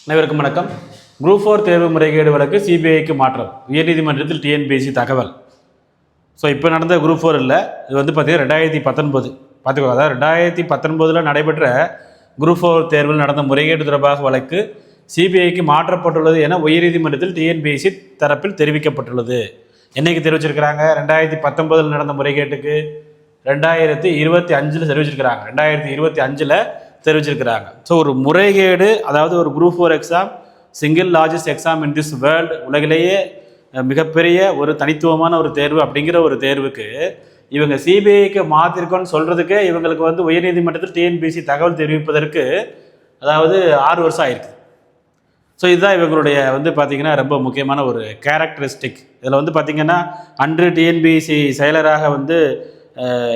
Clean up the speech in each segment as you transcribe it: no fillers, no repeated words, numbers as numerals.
அனைவருக்கும் வணக்கம். குரூப் 4 தேர்வு முறைகேடு வழக்கு சிபிஐக்கு மாற்றம். உயர்நீதிமன்றத்தில் டிஎன்பிஎஸ்சி தகவல். ஸோ இப்போ நடந்த குரூப் 4 இல்லை, இது வந்து பார்த்தீங்கன்னா 2019 பார்த்துக்கோ. அதாவது 2019 நடைபெற்ற குரூப் 4 தேர்வில் நடந்த முறைகேடு தொடர்பாக வழக்கு சிபிஐக்கு மாற்றப்பட்டுள்ளது என உயர்நீதிமன்றத்தில் டிஎன்பிஎஸ்சி தரப்பில் தெரிவிக்கப்பட்டுள்ளது. என்னைக்கு தெரிவிச்சிருக்கிறாங்க? 2019 நடந்த முறைகேட்டுக்கு 2025 தெரிவிச்சிருக்கிறாங்க. 2025 தெரிவிச்சிருக்கிறாங்க. ஸோ ஒரு முறைகேடு, அதாவது ஒரு group 4 exam, single largest exam in this world, உலகிலேயே மிகப்பெரிய ஒரு தனித்துவமான ஒரு தேர்வு அப்படிங்கிற ஒரு தேர்வுக்கு இவங்க சிபிஐக்கு மாற்றிருக்கோன்னு சொல்கிறதுக்கே இவங்களுக்கு வந்து உயர்நீதிமன்றத்தில் டிஎன்பிஎஸ்சி தகவல் தெரிவிப்பதற்கு அதாவது 6 வருஷம் ஆயிருக்கு. ஸோ இதுதான் இவங்களுடைய வந்து பார்த்திங்கன்னா ரொம்ப முக்கியமான ஒரு கேரக்டரிஸ்டிக். இதில் வந்து பார்த்திங்கன்னா அன்று டிஎன்பிஎஸ்சி செயலராக வந்து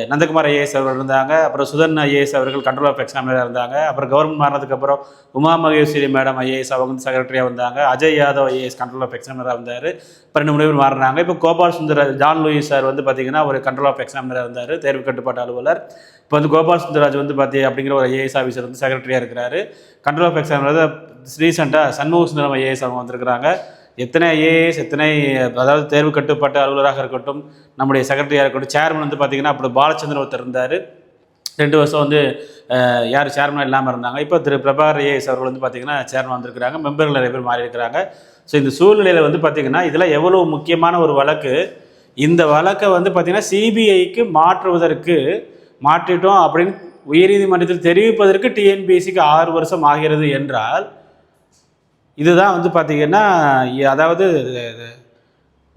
நந்தகுமார் ஐஏஎஸ் அவர்கள் இருந்தாங்க. அப்புறம் சுதன் ஐஏஎஸ் அவர்கள் கண்ட்ரோல் ஆஃப் எக்ஸாமினராக இருந்தாங்க. அப்புறம் கவர்மெண்ட் மாறினதுக்கப்புறம் உமா மகேஸ்வரி மேடம் ஐஏஎஸ் அவங்க வந்து செக்ரட்டரியாக வந்தாங்க. Ajay Yadav IAS control of எக்ஸாமினராக வந்தார். 2 முறை மாறினாங்க. இப்போ Gopal Sundaraj, John Louis sir வந்து பார்த்திங்கன்னா ஒரு கண்ட்ரோல் ஆஃப் எக்ஸாமினராக இருந்தார், தேர்வு கட்டுப்பாட்டு அலுவலர். இப்போ வந்து கோபால் சுந்தராஜ் வந்து அப்படிங்கிற ஒரு ஐஏஎஸ் ஆஃபீஸர் வந்து செக்ரட்டரியாக இருக்கிறார். கண்ட்ரோல் ஆஃப் எக்ஸாமினர் ரீசெண்டாக சண்முக சுந்தரம் ஐஏஎஸ் அவங்க வந்திருக்கிறாங்க. எத்தனை ஐஏஎஸ், எத்தனை அதாவது தேர்வு கட்டுப்பாட்டு அலுவலராக இருக்கட்டும், நம்முடைய செக்ரட்டரியாக இருக்கட்டும், சேர்மன் வந்து பார்த்திங்கன்னா அப்படி பாலச்சந்திரன் ஒருத்தர் இருந்தார். 2 வருஷம் வந்து யார் சேர்மனாக இல்லாமல் இருந்தாங்க. இப்போ திரு பிரபாகர் ஐஏஎஸ் அவர்கள் வந்து பார்த்திங்கன்னா சேர்மன் வந்திருக்கிறாங்க. மெம்பர்கள் நிறைய பேர் மாறி இருக்கிறாங்க. ஸோ இந்த சூழ்நிலையில் வந்து பார்த்திங்கன்னா இதில் எவ்வளோ முக்கியமான ஒரு வழக்கு. இந்த வழக்கை வந்து பார்த்திங்கன்னா சிபிஐக்கு மாற்றிட்டோம் அப்படின்னு உயர்நீதிமன்றத்தில் தெரிவிப்பதற்கு டிஎன்பிஎஸ்சிக்கு 6 வருஷம் ஆகிறது என்றால், இதுதான் வந்து பார்த்திங்கன்னா அதாவது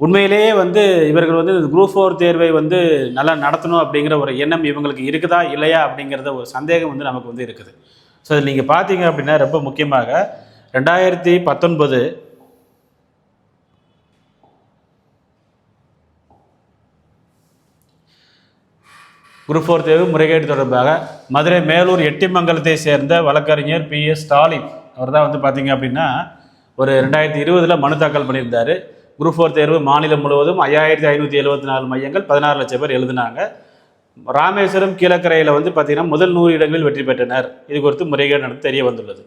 உண்மையிலேயே வந்து இவர்கள் வந்து குரூப் 4 தேர்வை வந்து நல்லா நடத்தணும் அப்படிங்கிற ஒரு எண்ணம் இவங்களுக்கு இருக்குதா இல்லையா அப்படிங்கிறத ஒரு சந்தேகம் வந்து நமக்கு வந்து இருக்குது. ஸோ இதில் நீங்கள் பார்த்தீங்க அப்படின்னா ரொம்ப முக்கியமாக 2019 குரூப் 4 தேர்வு முறைகேடு தொடர்பாக மதுரை மேலூர் எட்டிமங்கலத்தை சேர்ந்த வழக்கறிஞர் PS ஸ்டாலின் அவர் தான் வந்து பார்த்தீங்க அப்படின்னா ஒரு 2020 மனு தாக்கல் பண்ணியிருந்தார். குரூப் 4 தேர்வு மாநிலம் முழுவதும் 5574 மையங்கள், 16 லட்சம் பேர் எழுதினாங்க. ராமேஸ்வரம் கீழக்கரையில் வந்து பார்த்திங்கன்னா முதல் 100 இடங்களில் வெற்றி பெற்றனர். இது குறித்து முறைகேடு நடந்து தெரிய வந்துள்ளது.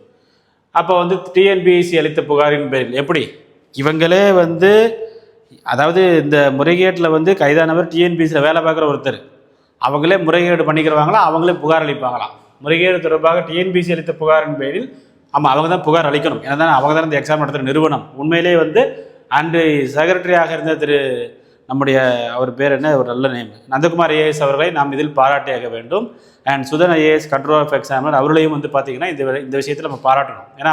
அப்போ வந்து டிஎன்பிஎஸ்சி அளித்த புகாரின் பேரில் எப்படி இவங்களே வந்து அதாவது இந்த முறைகேட்டில் வந்து கைதானவர் டிஎன்பிஎஸ்சியில் வேலை பார்க்குற ஒருத்தர், அவங்களே முறைகேடு பண்ணிக்கிறவாங்களா, அவங்களே புகார் அளிப்பாங்களாம். முறைகேடு தொடர்பாக டிஎன்பிஎஸ்சி அளித்த புகாரின் பேரில் அவங்க தான் புகார் அளிக்கணும். ஏன்னா அவங்க தான் இந்த எக்ஸாம் நடத்துகிற நிறுவனம். உண்மையிலே வந்து அன்று செக்ரட்டரியாக இருந்த நம்முடைய அவர் பேர் என்ன, ஒரு நல்ல நேம், நந்தகுமார் ஐஏஎஸ் அவர்களை நாம் இதில் பாராட்டியாக வேண்டும். And Sudhan IAS control of examiner அவர்களையும் வந்து பார்த்திங்கன்னா இந்த விஷயத்தில் நம்ம பாராட்டணும். ஏன்னா